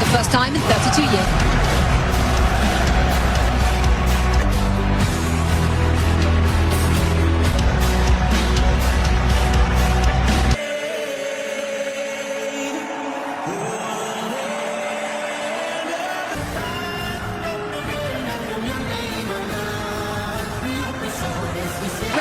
first time in 32 years.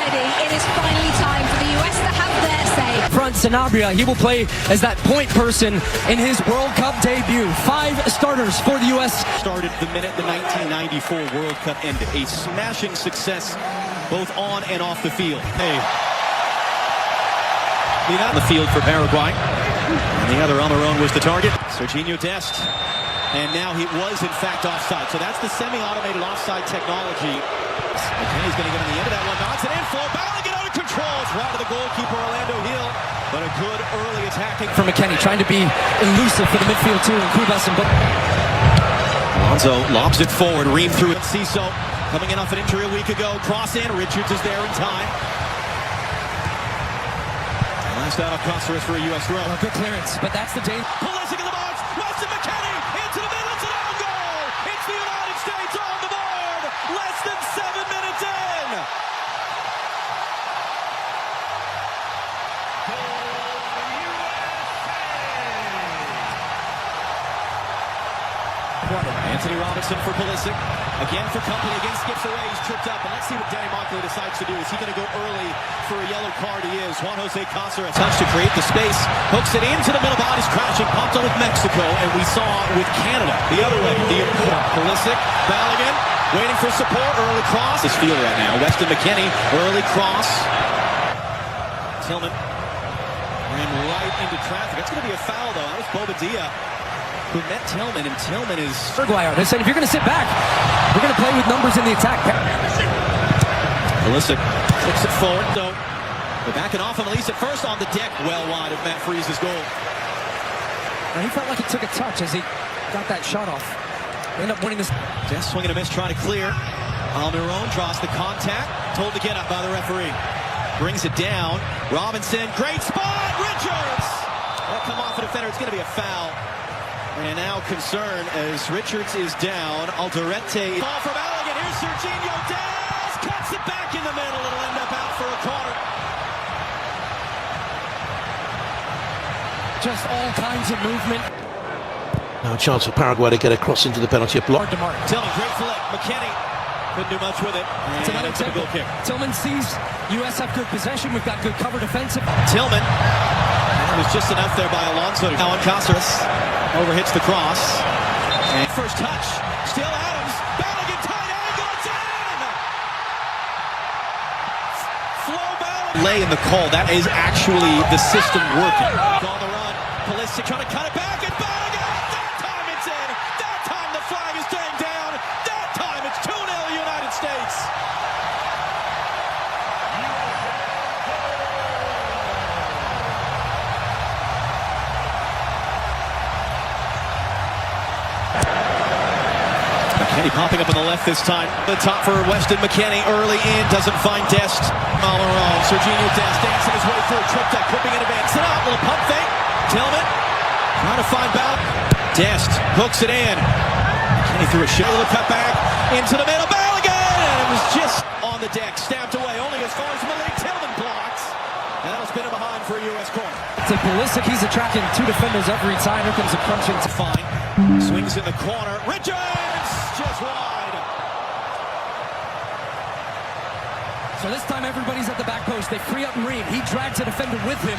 It is finally time for the US to have their say. Front Sanabria, he will play as that point person in his World Cup debut. 5 starters for the US. Started the minute the 1994 World Cup ended. A smashing success both on and off the field. Hey. On the field for Paraguay. And the other on their own was the target. Serginho Dest. And now he was in fact offside. So that's the semi-automated offside technology. McKenny's going to get on the end of that one. Knocks it in. Flow Ballon get out of control. It's right to the goalkeeper, Orlando Hill. But a good early attacking for McKenny, trying to be elusive for the midfield too, and Kubas and Alonso lobs it forward. Ream through it. Ciso coming in off an injury a week ago. Cross in. Richards is there in time. Last out of Costaris for a U.S. throw. Good clearance, but that's the day. Pulisic in the box. Weston McKennie into the middle. It's an own goal. It's the United States on the board. Less than 7 minutes in. Anthony Robinson for Pulisic. Again for company. Again skips away. He's tripped up. And let's see what Danny Monclay decides to do. Is he going to go early for a yellow card? He is. Juan Jose Cáceres. Touch to create the space. Hooks it into the middle. Body's crashing. Popped on with Mexico. And we saw with Canada. The other way. Pulisic. Balogun. Waiting for support. Early cross. This field right now. Weston McKennie. Early cross. Tillman. Ran right into traffic. That's going to be a foul though. That was Bobadilla who met Tillman, and Tillman is Paraguay. They said if you're going to sit back, we're going to play with numbers in the attack. Pulisic kicks it forward. So they're backing off him. At least at first on the deck, well wide of Matt Freese's goal. And he felt like it took a touch as he got that shot off. They end up winning this. Just swinging a miss, trying to clear. Almiron draws the contact. Told to get up by the referee. Brings it down. Robinson, great spot. Richards. That'll come off the defender. It's going to be a foul. And now concern as Richards is down. Alderete. Ball from Balogun. Here's Serginho Dest. Cuts it back in the middle. It'll end up out for a corner. Just all kinds of movement. Now a chance for Paraguay to get across into the penalty block. Tillman, great flick. McKennie couldn't do much with it. It's another goal kick. Tillman sees U.S. have good possession. We've got good cover defensive. Tillman. It was just enough there by Alonso. Now on Cáceres. Overhits the cross. And first touch. Still Adams. Balogun tight angle. It's in! Flow Balogun. Lay in the call. That is actually the system working. On the run. Pulisic trying to cut it back. And Balogun. That time it's in. That time the flag is staying down. That time it's 2-0 United States. McKennie popping up on the left this time. The top for Weston McKennie. Early in. Doesn't find Dest. Almiron. Serginho Dest dancing his way through. Tripped up. Clipping in advance. Sit out. Little pump fake. Tillman. Trying to find Balogun. Dest hooks it in. McKennie threw a shot. Little cut back. Into the middle. Balogun. And it was just on the deck. Stabbed away. Only as far as Malik. Tillman blocks. And that'll spin him behind for a U.S. corner. To Pulisic, he's attracting 2 defenders every time. Here comes a crunch into fine. Swings in the corner. Richards. Just wide. So this time everybody's at the back post. They free up Ream. He drags a defender with him.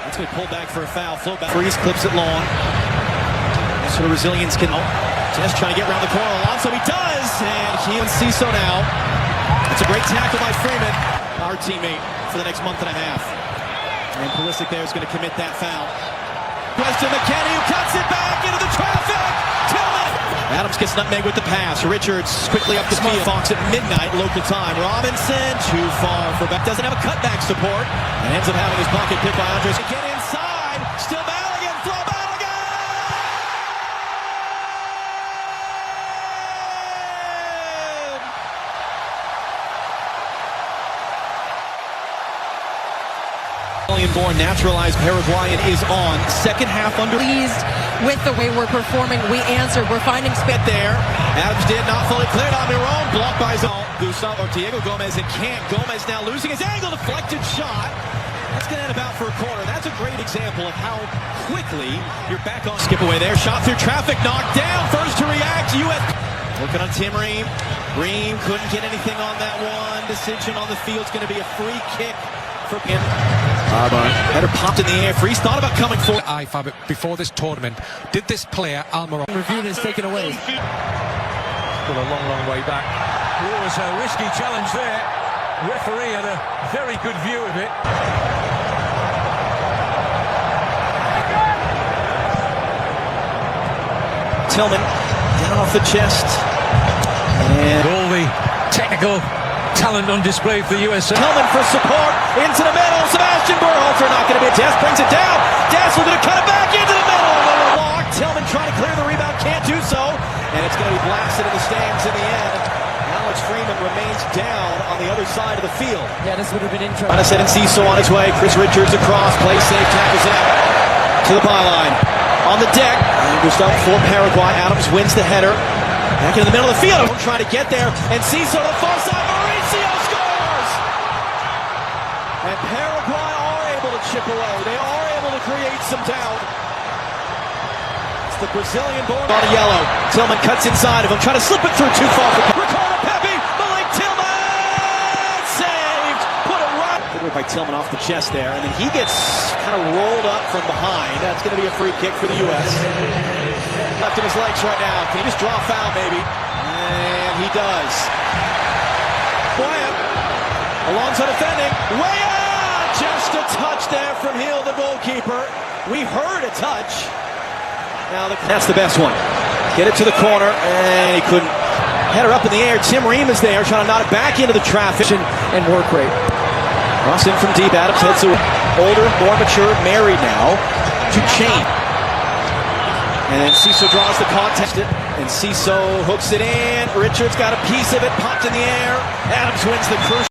That's going to pull back for a foul. Flow back. Freeze clips it long. So the Brazilians can just try to get around the corner. Alonso, he does. And he and Ciso now. It's a great tackle by Freeman, our teammate, for the next month and a half. And Pulisic there is going to commit that foul. Weston McKennie who cuts it back into the traffic. Tillman. Adams gets nutmeg with the pass. Richards quickly up the field. Fox at midnight local time. Robinson too far for back. Doesn't have a cutback support. And ends up having his pocket picked by Andres. Get inside. Still Balogun. Flow Balogun. Brazilian-born naturalized Paraguayan is on. Second half under. Pleased with the way we're performing. We answered. We're finding space There. Adams did not fully cleared on Miron. Blocked by Gustavo or Diego Gomez and can't. Gomez now losing his angle. Deflected shot. That's going to end about for a corner. That's a great example of how quickly you're back on. Skip away there. Shot through traffic. Knocked down. First to react. U.S. Looking on Tim Ream. Ream couldn't get anything on that one. Decision on the field is going to be a free kick for him. Header popped in the air. Freeze thought about coming forward. Fabric before this tournament. Did this player, Almiron, Review this taken away. Got a long way back. It was a risky challenge there. Referee had a very good view of it. Tillman down off the chest. And All the technical talent on display for the USA. Tillman for support into the middle. Sebastian Berhalter not going to be. Des brings it down. Des looking to cut it back into the middle. Lower block. Tillman trying to clear the rebound. Can't do so. And it's going to be blasted in the stands in the end. Alex Freeman remains down on the other side of the field. Yeah, this would have been interesting. Trying to set Enciso on his way. Chris Richards across. Play safe. Tackles it out to the byline. On the deck. Gustavo for Paraguay. Adams wins the header. Back into the middle of the field. Trying to get there. Enciso to the far side. Mauricio scores! And Paraguay are able to chip away. They are able to create some doubt. It's the Brazilian-born on a yellow. Tillman cuts inside of him. Trying to slip it through too far. Ricardo Pepe. Malik Tillman! Saved! Put it right. Good work by Tillman off the chest there. And then he gets kind of rolled up from behind. That's going to be a free kick for the U.S. Left of his legs right now. Can he just draw a foul, maybe? And he does. Bryant. Alonso defending. Way out! Just a touch there from Hill, the goalkeeper. We heard a touch. Now that's the best one. Get it to the corner, and he couldn't. Header up in the air. Tim Ream is there, trying to knock it back into the traffic. And work rate. Cross in from deep. Adams heads to older, more mature, married now to Chain. And then Ciso draws the contest, and Ciso hooks it in. Richards got a piece of it, popped in the air. Adams wins the crucial.